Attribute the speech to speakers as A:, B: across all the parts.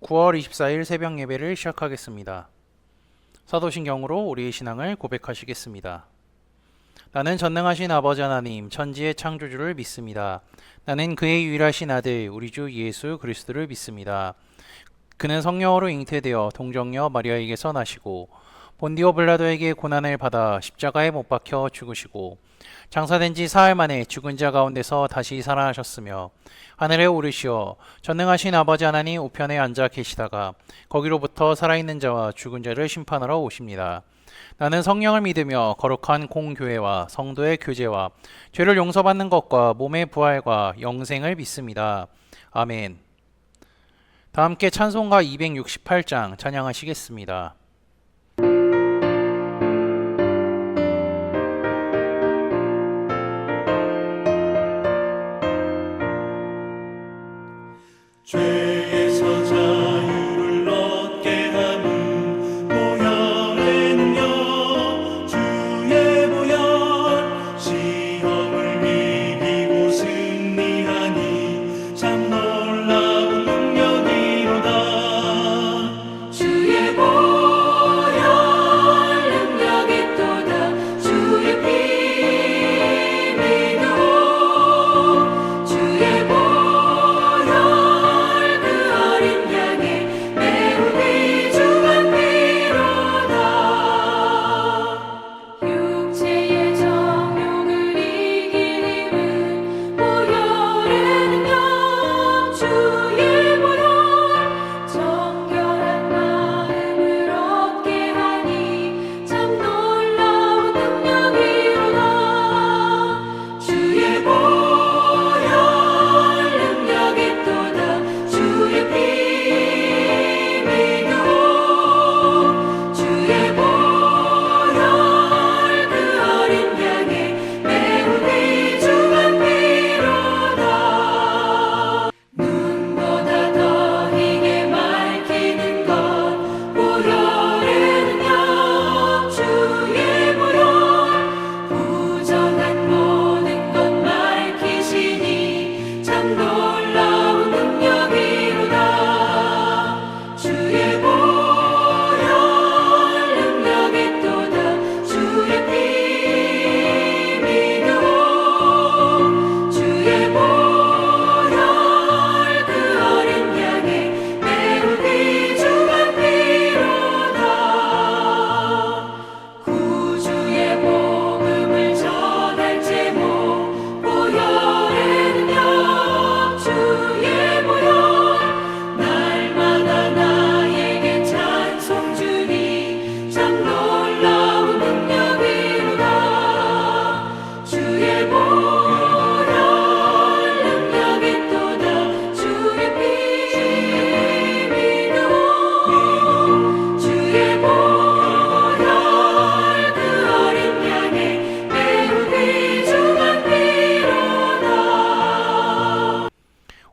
A: 9월 24일 새벽 예배를 시작하겠습니다. 사도신경으로 우리의 신앙을 고백하시겠습니다. 나는 전능하신 아버지 하나님, 천지의 창조주를 믿습니다. 나는 그의 유일하신 아들, 우리 주 예수 그리스도를 믿습니다. 그는 성령으로 잉태되어 동정녀 마리아에게서 나시고 본디오 빌라도에게 고난을 받아 십자가에 못 박혀 죽으시고 장사된 지 사흘 만에 죽은 자 가운데서 다시 살아나셨으며 하늘에 오르시어 전능하신 아버지 하나님 우편에 앉아 계시다가 거기로부터 살아있는 자와 죽은 자를 심판하러 오십니다. 나는 성령을 믿으며 거룩한 공교회와 성도의 교제와 죄를 용서받는 것과 몸의 부활과 영생을 믿습니다. 아멘. 다 함께 찬송가 268장 찬양하시겠습니다.
B: 죄에서 자유를 얻게 하는 보혈의 능력, 주의 보혈. 시험을 이기고 승리하니 참 놀라운 능력이로다.
C: 주의 보혈 능력이 또다. 주의 피 믿어. 주의 보혈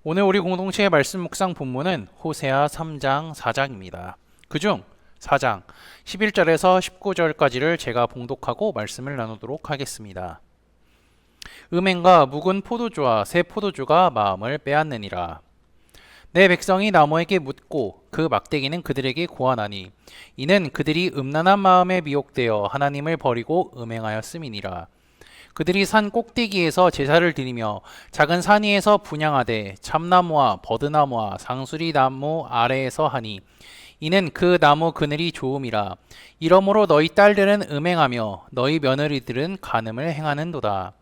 A: 오늘 우리 공동체의 말씀 묵상 본문은 호세아 3장 4장입니다. 그중 4장 11절에서 19절까지를 제가 봉독하고 말씀을 나누도록 하겠습니다. 음행과 묵은 포도주와 새 포도주가 마음을 빼앗느니라. 내 백성이 나무에게 묻고 그 막대기는 그들에게 고하나니 이는 그들이 음란한 마음에 미혹되어 하나님을 버리고 음행하였음이니라. 그들이 산 꼭대기에서 제사를 드리며 작은 산 위에서 분향하되 참나무와 버드나무와 상수리 나무 아래에서 하니 이는 그 나무 그늘이 좋음이라. 이러므로 너희 딸들은 음행하며 너희 며느리들은 간음을 행하는도다.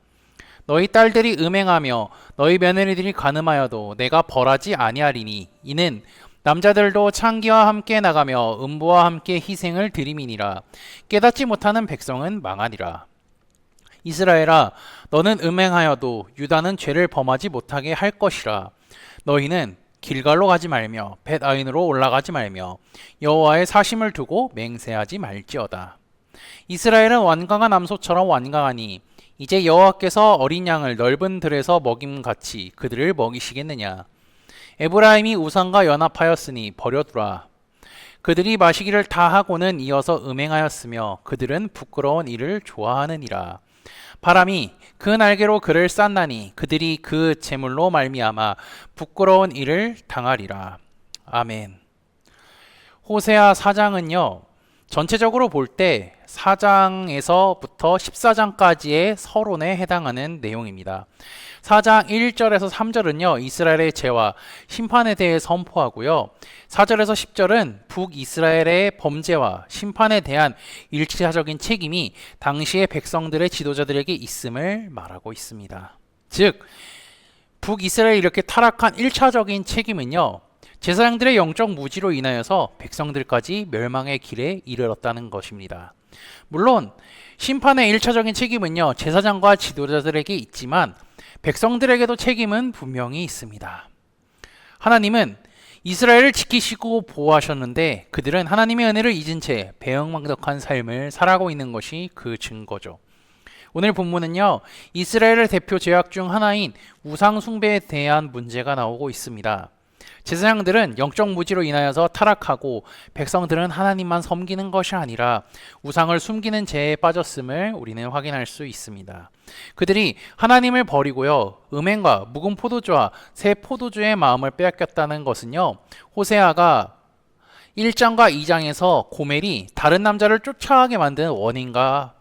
A: 너희 딸들이 음행하며 너희 며느리들이 간음하여도 내가 벌하지 아니하리니 이는 남자들도 창기와 함께 나가며 음부와 함께 희생을 드림이니라. 깨닫지 못하는 백성은 망하리라. 이스라엘아, 너는 음행하여도 유다는 죄를 범하지 못하게 할 것이라. 너희는 길갈로 가지 말며 벳아인으로 올라가지 말며 여호와의 사심을 두고 맹세하지 말지어다. 이스라엘은 완강한 암소처럼 완강하니 이제 여호와께서 어린 양을 넓은 들에서 먹임같이 그들을 먹이시겠느냐. 에브라임이 우상과 연합하였으니 버려두라. 그들이 마시기를 다 하고는 이어서 음행하였으며 그들은 부끄러운 일을 좋아하느니라. 바람이 그 날개로 그를 쌌나니 그들이 그 재물로 말미암아 부끄러운 일을 당하리라. 아멘. 호세아 4장은요. 전체적으로 볼 때 4장에서부터 14장까지의 서론에 해당하는 내용입니다. 4장 1절에서 3절은요. 이스라엘의 죄와 심판에 대해 선포하고요. 4절에서 10절은 북이스라엘의 범죄와 심판에 대한 일차적인 책임이 당시의 백성들의 지도자들에게 있음을 말하고 있습니다. 즉 북이스라엘이 이렇게 타락한 1차적인 책임은요. 제사장들의 영적 무지로 인하여서 백성들까지 멸망의 길에 이르렀다는 것입니다. 물론 심판의 1차적인 책임은요. 제사장과 지도자들에게 있지만 백성들에게도 책임은 분명히 있습니다. 하나님은 이스라엘을 지키시고 보호하셨는데 그들은 하나님의 은혜를 잊은 채 배은망덕한 삶을 살아가고 있는 것이 그 증거죠. 오늘 본문은요. 이스라엘의 대표 죄악 중 하나인 우상 숭배에 대한 문제가 나오고 있습니다. 제사장들은 영적 무지로 인하여서 타락하고 백성들은 하나님만 섬기는 것이 아니라 우상을 숨기는 죄에 빠졌음을 우리는 확인할 수 있습니다. 그들이 하나님을 버리고요. 음행과 묵은 포도주와 새 포도주의 마음을 빼앗겼다는 것은요. 호세아가 1장과 2장에서 고멜이 다른 남자를 쫓아가게 만든 원인과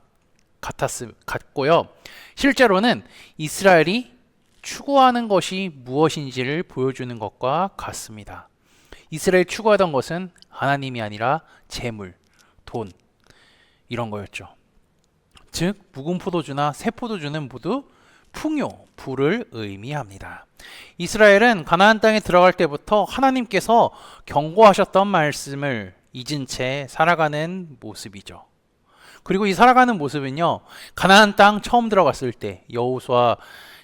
A: 같고요. 실제로는 이스라엘이 추구하는 것이 무엇인지를 보여주는 것과 같습니다. 이스라엘 추구하던 것은 하나님이 아니라 재물, 돈 이런 거였죠. 즉 묵은 포도주나 새 포도주는 모두 풍요, 부를 의미합니다. 이스라엘은 가나안 땅에 들어갈 때부터 하나님께서 경고하셨던 말씀을 잊은 채 살아가는 모습이죠. 그리고 이 살아가는 모습은요. 가나안 땅 처음 들어갔을 때 여호수아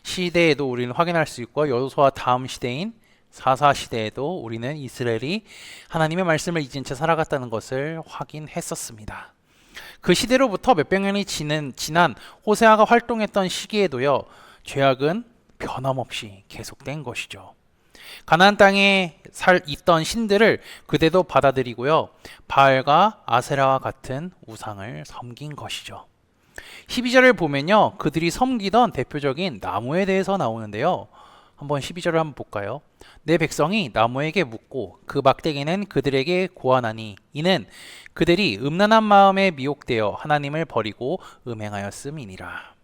A: 시대에도 우리는 확인할 수 있고 여호수아 다음 시대인 사사 시대에도 우리는 이스라엘이 하나님의 말씀을 잊은 채 살아갔다는 것을 확인했었습니다. 그 시대로부터 몇백 년이 지난 호세아가 활동했던 시기에도요. 죄악은 변함없이 계속된 것이죠. 가나안 땅에 있던 신들을 그대도 받아들이고요. 바알과 아세라와 같은 우상을 섬긴 것이죠. 12절을 보면요. 그들이 섬기던 대표적인 나무에 대해서 나오는데요. 한번 12절을 한번 볼까요? 내 백성이 나무에게 묻고 그 막대기는 그들에게 고하나니 이는 그들이 음란한 마음에 미혹되어 하나님을 버리고 음행하였음이니라.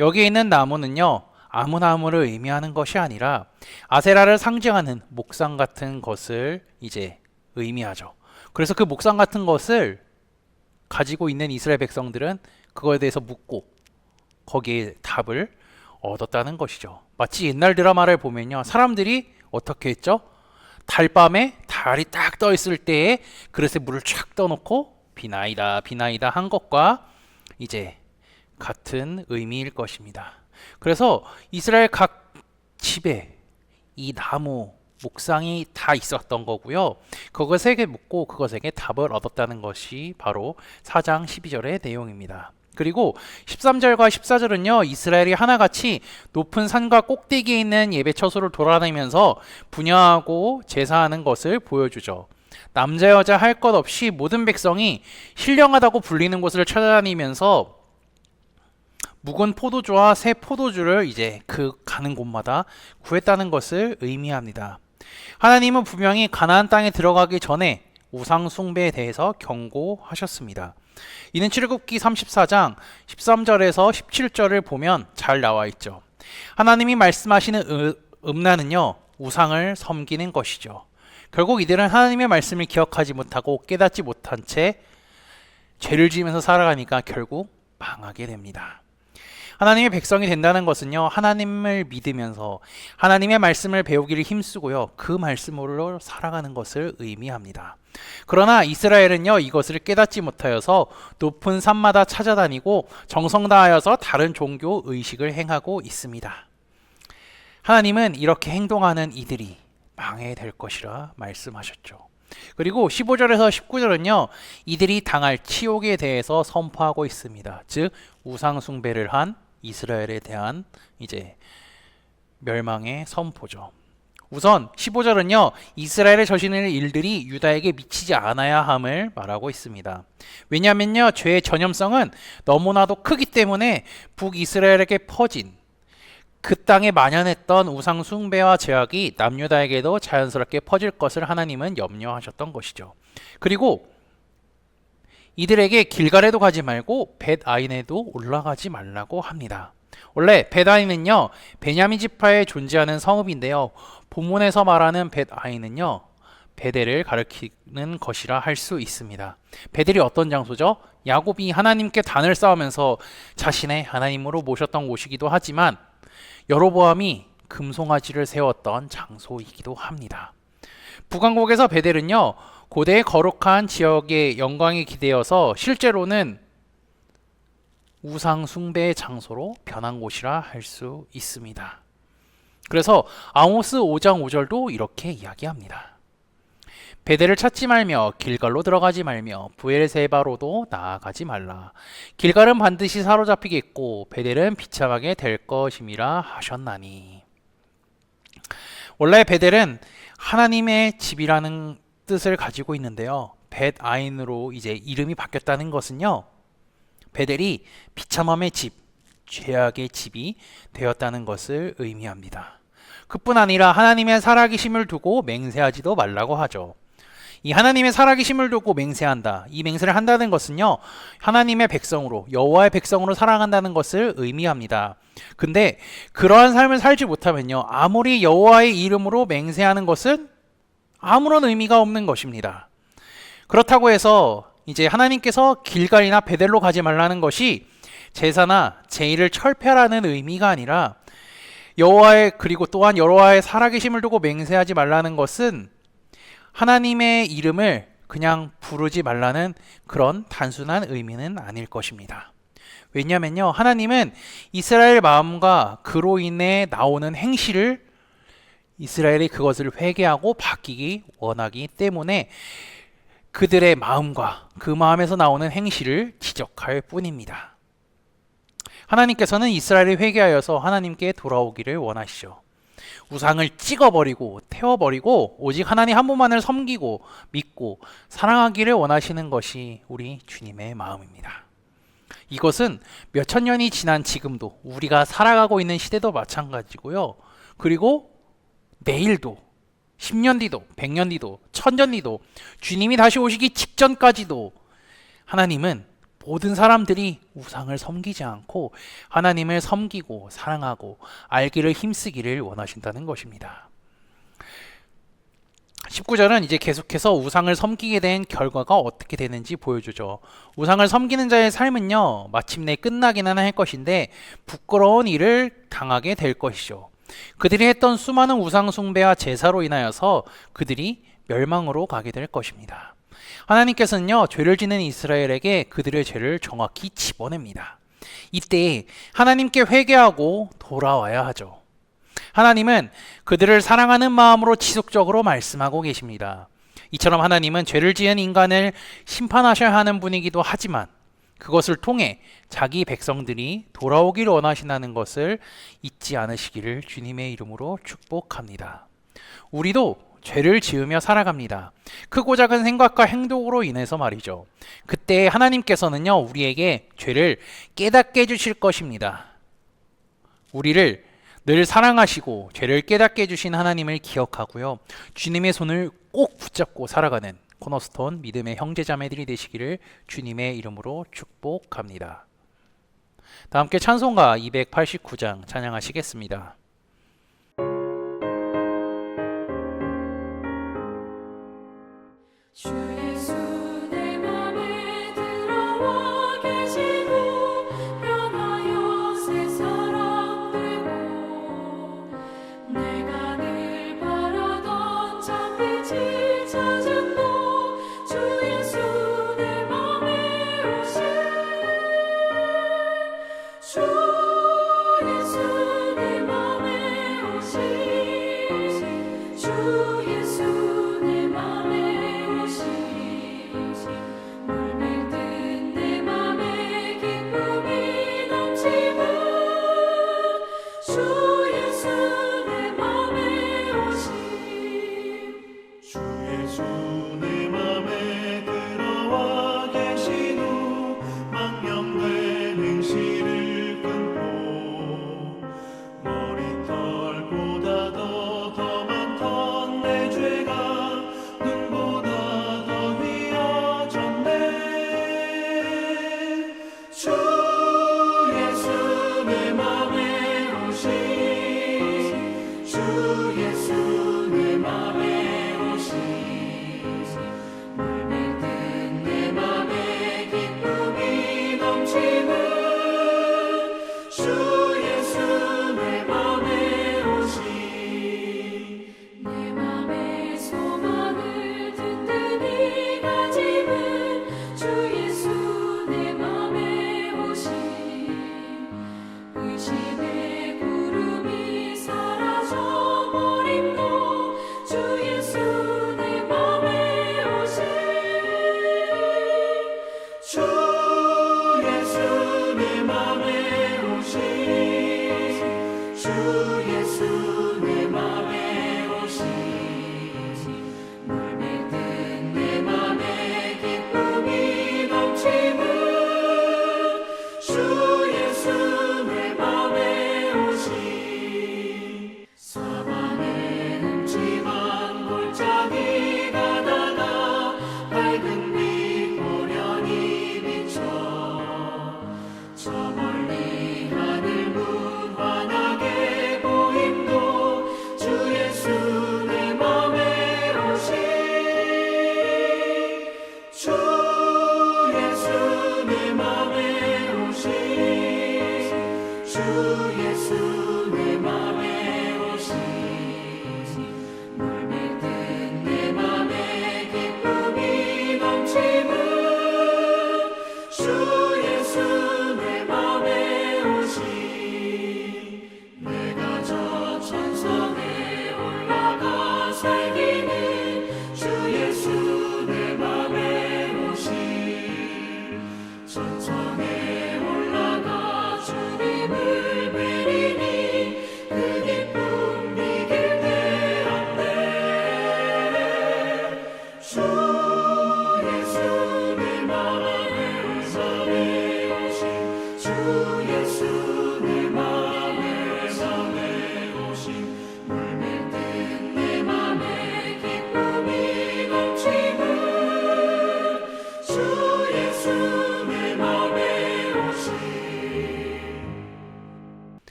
A: 여기에 있는 나무는요. 아무 나무를 의미하는 것이 아니라 아세라를 상징하는 목상 같은 것을 이제 의미하죠. 그래서 그 목상 같은 것을 가지고 있는 이스라엘 백성들은 그거에 대해서 묻고 거기에 답을 얻었다는 것이죠. 마치 옛날 드라마를 보면요. 사람들이 어떻게 했죠? 달밤에 달이 딱 떠 있을 때에 그릇에 물을 쫙 떠놓고 비나이다 비나이다 한 것과 이제 같은 의미일 것입니다. 그래서 이스라엘 각 집에 이 나무 목상이 다 있었던 거고요. 그것에게 묻고 그것에게 답을 얻었다는 것이 바로 4장 12절의 내용입니다. 그리고 13절과 14절은요. 이스라엘이 하나같이 높은 산과 꼭대기에 있는 예배처소를 돌아다니면서 분향하고 제사하는 것을 보여주죠. 남자 여자 할 것 없이 모든 백성이 신령하다고 불리는 곳을 찾아다니면서 묵은 포도주와 새 포도주를 이제 그 가는 곳마다 구했다는 것을 의미합니다. 하나님은 분명히 가나안 땅에 들어가기 전에 우상 숭배에 대해서 경고하셨습니다. 이는 출애굽기 34장 13절에서 17절을 보면 잘 나와 있죠. 하나님이 말씀하시는 음란은요. 우상을 섬기는 것이죠. 결국 이들은 하나님의 말씀을 기억하지 못하고 깨닫지 못한 채 죄를 지으면서 살아가니까 결국 망하게 됩니다. 하나님의 백성이 된다는 것은요. 하나님을 믿으면서 하나님의 말씀을 배우기를 힘쓰고요. 그 말씀으로 살아가는 것을 의미합니다. 그러나 이스라엘은요. 이것을 깨닫지 못하여서 높은 산마다 찾아다니고 정성 다하여서 다른 종교 의식을 행하고 있습니다. 하나님은 이렇게 행동하는 이들이 망해될 것이라 말씀하셨죠. 그리고 15절에서 19절은요. 이들이 당할 치욕에 대해서 선포하고 있습니다. 즉 우상 숭배를 한 이스라엘에 대한 이제 멸망의 선포죠. 우선 15절은요. 이스라엘의 저지르는 일들이 유다에게 미치지 않아야 함을 말하고 있습니다. 왜냐하면요. 죄의 전염성은 너무나도 크기 때문에 북이스라엘에게 퍼진 그 땅에 만연했던 우상 숭배와 제약이 남유다에게도 자연스럽게 퍼질 것을 하나님은 염려하셨던 것이죠. 그리고 이들에게 길갈에도 가지 말고 벳아인에도 올라가지 말라고 합니다. 원래 벳아인은요, 베냐민 지파에 존재하는 성읍인데요. 본문에서 말하는 벳아인은요, 베델을 가리키는 것이라 할 수 있습니다. 베델이 어떤 장소죠? 야곱이 하나님께 단을 쌓으면서 자신의 하나님으로 모셨던 곳이기도 하지만 여로보암이 금송아지를 세웠던 장소이기도 합니다. 북왕국에서 베델은요, 고대의 거룩한 지역의 영광이 기대어서 실제로는 우상 숭배의 장소로 변한 곳이라 할 수 있습니다. 그래서 아모스 5장 5절도 이렇게 이야기합니다. 베델을 찾지 말며 길갈로 들어가지 말며 브엘세바로도 나아가지 말라. 길갈은 반드시 사로잡히겠고 베델은 비참하게 될 것임이라 하셨나니. 원래 베델은 하나님의 집이라는 뜻을 가지고 있는데요. 벳아인으로 이제 이름이 바뀌었다는 것은요, 베델이 비참함의 집, 죄악의 집이 되었다는 것을 의미합니다. 그뿐 아니라 하나님의 살아계심을 두고 맹세하지도 말라고 하죠. 이 하나님의 살아계심을 두고 맹세한다. 이 맹세를 한다는 것은요, 하나님의 백성으로, 여호와의 백성으로 살아간다는 것을 의미합니다. 근데 그러한 삶을 살지 못하면요, 아무리 여호와의 이름으로 맹세하는 것은 아무런 의미가 없는 것입니다. 그렇다고 해서 이제 하나님께서 길갈이나 베델로 가지 말라는 것이 제사나 제의를 철폐하라는 의미가 아니라 여호와의, 그리고 또한 여호와의 살아계심을 두고 맹세하지 말라는 것은 하나님의 이름을 그냥 부르지 말라는 그런 단순한 의미는 아닐 것입니다. 왜냐하면요, 하나님은 이스라엘 마음과 그로 인해 나오는 행실을 이스라엘이 그것을 회개하고 바뀌기 원하기 때문에 그들의 마음과 그 마음에서 나오는 행실을 지적할 뿐입니다. 하나님께서는 이스라엘이 회개하여서 하나님께 돌아오기를 원하시죠. 우상을 찍어버리고 태워버리고 오직 하나님 한 분만을 섬기고 믿고 사랑하기를 원하시는 것이 우리 주님의 마음입니다. 이것은 몇천 년이 지난 지금도, 우리가 살아가고 있는 시대도 마찬가지고요. 그리고 내일도, 10년 뒤도, 100년 뒤도, 1000년 뒤도, 주님이 다시 오시기 직전까지도 하나님은 모든 사람들이 우상을 섬기지 않고 하나님을 섬기고 사랑하고 알기를 힘쓰기를 원하신다는 것입니다. 19절은 이제 계속해서 우상을 섬기게 된 결과가 어떻게 되는지 보여주죠. 우상을 섬기는 자의 삶은요, 마침내 끝나기는 할 것인데 부끄러운 일을 당하게 될 것이죠. 그들이 했던 수많은 우상 숭배와 제사로 인하여서 그들이 멸망으로 가게 될 것입니다. 하나님께서는요, 죄를 짓는 이스라엘에게 그들의 죄를 정확히 집어냅니다. 이때 하나님께 회개하고 돌아와야 하죠. 하나님은 그들을 사랑하는 마음으로 지속적으로 말씀하고 계십니다. 이처럼 하나님은 죄를 지은 인간을 심판하셔야 하는 분이기도 하지만 그것을 통해 자기 백성들이 돌아오기를 원하신다는 것을 잊지 않으시기를 주님의 이름으로 축복합니다. 우리도 죄를 지으며 살아갑니다. 크고 작은 생각과 행동으로 인해서 말이죠. 그때 하나님께서는요, 우리에게 죄를 깨닫게 해주실 것입니다. 우리를 늘 사랑하시고 죄를 깨닫게 해주신 하나님을 기억하고요, 주님의 손을 꼭 붙잡고 살아가는 코너스톤 믿음의 형제자매들이 되시기를 주님의 이름으로 축복합니다. 다 함께 찬송가 289장 찬양하시겠습니다.
C: 주 예수 내 맘에 들어와 계시고 변하여 새 사람 되고 내가 늘 바라던 참빛이 찾은 곳 주 예수 내 맘에 오신 주 예수 내 맘에 오신 주 예수 내 맘에 물밀듯 내 맘에 기쁨이 넘치고 주 예수 내 맘에 오신
B: 주 예수 내 맘에 들어와 계신 후 망령된 행실을 끊고 머리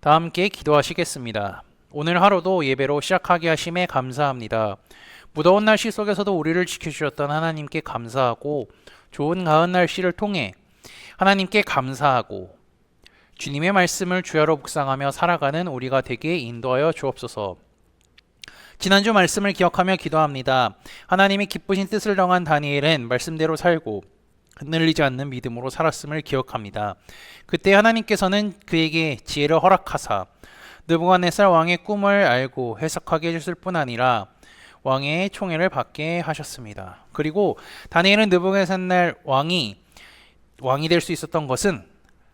A: 다 함께 기도하시겠습니다. 오늘 하루도 예배로 시작하게 하심에 감사합니다. 무더운 날씨 속에서도 우리를 지켜주셨던 하나님께 감사하고 좋은 가을 날씨를 통해 하나님께 감사하고 주님의 말씀을 주야로 묵상하며 살아가는 우리가 되게 인도하여 주옵소서. 지난주 말씀을 기억하며 기도합니다. 하나님이 기쁘신 뜻을 정한 다니엘은 말씀대로 살고 흔들리지 않는 믿음으로 살았음을 기억합니다. 그때 하나님께서는 그에게 지혜를 허락하사 느부갓네살 왕의 꿈을 알고 해석하게 해주실 뿐 아니라 왕의 총애를 받게 하셨습니다. 그리고 다니엘은 느부갓네살 왕이 될 수 있었던 것은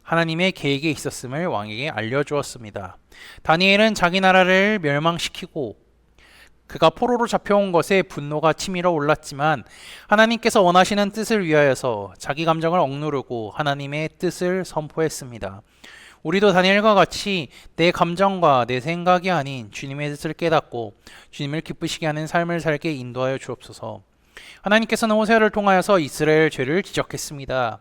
A: 하나님의 계획에 있었음을 왕에게 알려주었습니다. 다니엘은 자기 나라를 멸망시키고 그가 포로로 잡혀온 것에 분노가 치밀어 올랐지만 하나님께서 원하시는 뜻을 위하여서 자기 감정을 억누르고 하나님의 뜻을 선포했습니다. 우리도 다니엘과 같이 내 감정과 내 생각이 아닌 주님의 뜻을 깨닫고 주님을 기쁘시게 하는 삶을 살게 인도하여 주옵소서. 하나님께서는 호세아를 통하여서 이스라엘 죄를 지적했습니다.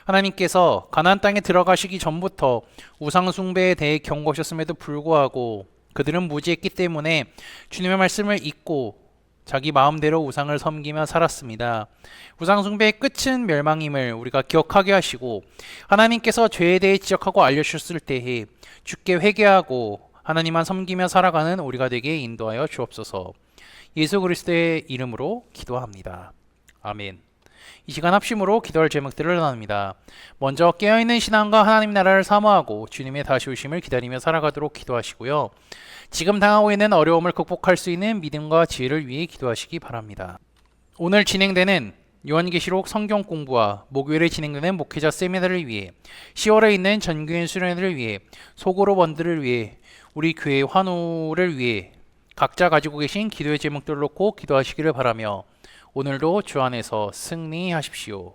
A: 하나님께서 가나안 땅에 들어가시기 전부터 우상 숭배에 대해 경고하셨음에도 불구하고 그들은 무지했기 때문에 주님의 말씀을 잊고 자기 마음대로 우상을 섬기며 살았습니다. 우상 숭배의 끝은 멸망임을 우리가 기억하게 하시고 하나님께서 죄에 대해 지적하고 알려주셨을 때에 주께 회개하고 하나님만 섬기며 살아가는 우리가 되게 인도하여 주옵소서. 예수 그리스도의 이름으로 기도합니다. 아멘. 이 시간 합심으로 기도할 제목들을 나눕니다. 먼저 깨어있는 신앙과 하나님 나라를 사모하고 주님의 다시 오심을 기다리며 살아가도록 기도하시고요. 지금 당하고 있는 어려움을 극복할 수 있는 믿음과 지혜를 위해 기도하시기 바랍니다. 오늘 진행되는 요한계시록 성경 공부와 목요일에 진행되는 목회자 세미나를 위해 10월에 있는 전교인 수련회를 위해 소그룹 원들을 위해 우리 교회 환우를 위해 각자 가지고 계신 기도의 제목들을 놓고 기도하시기를 바라며 오늘도 주 안에서 승리하십시오.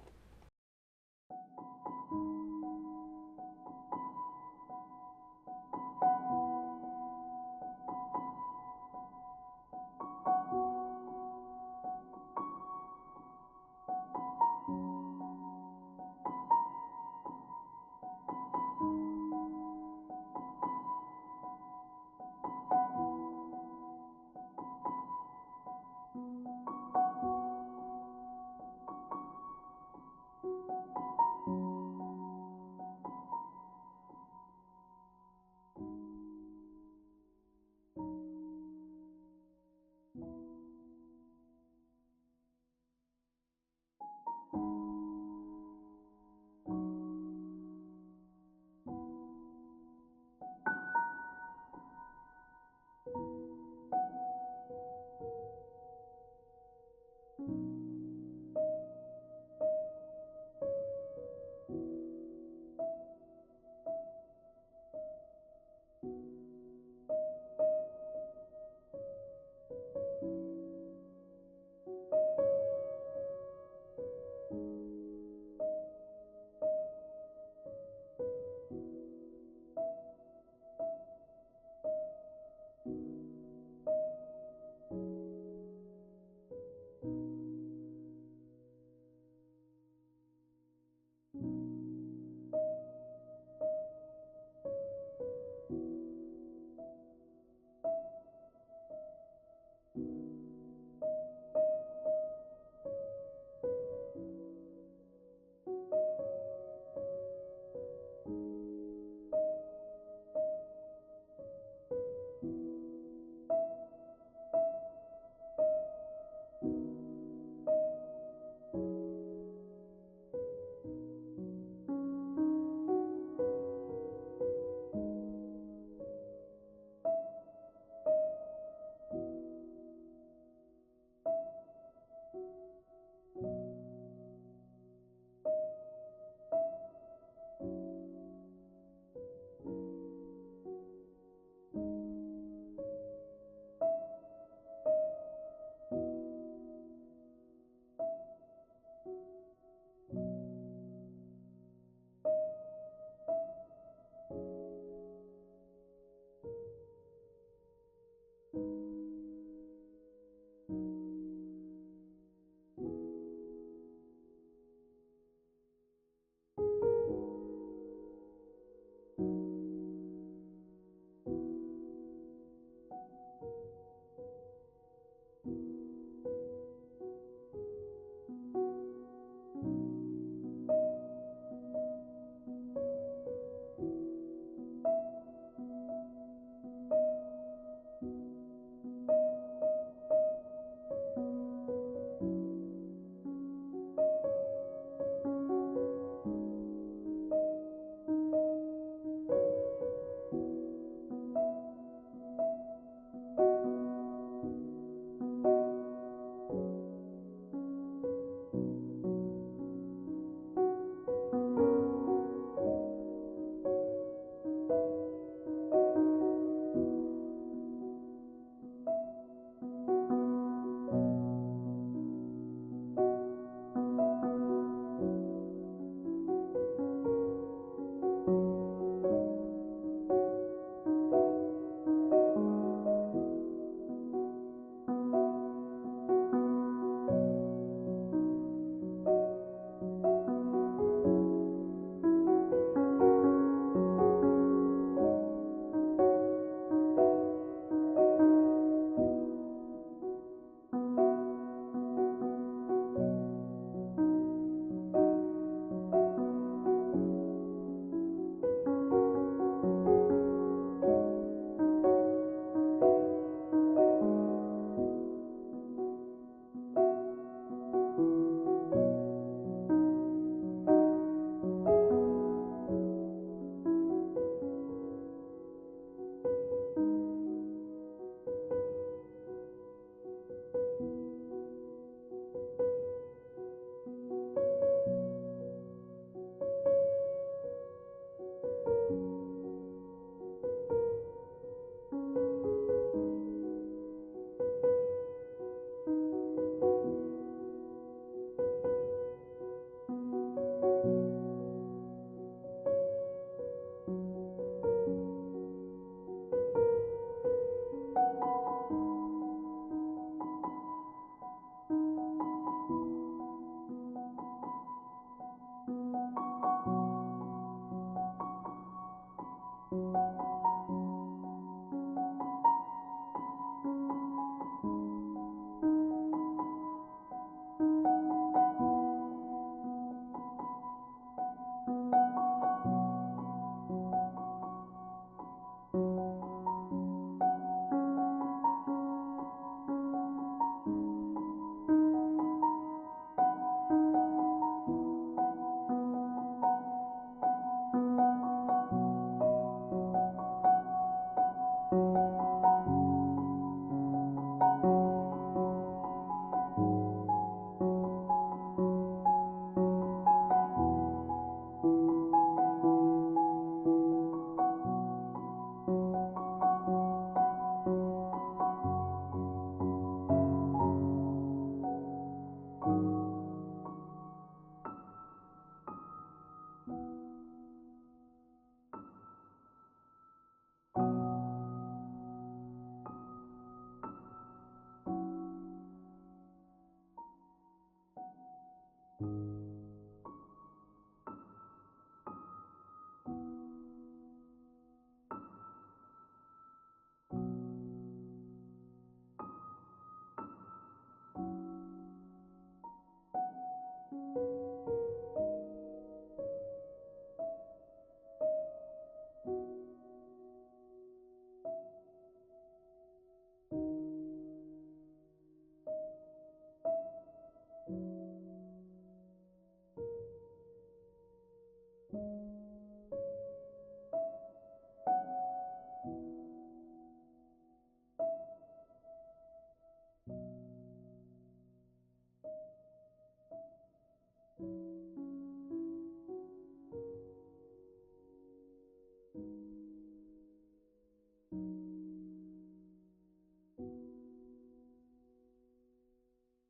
C: 주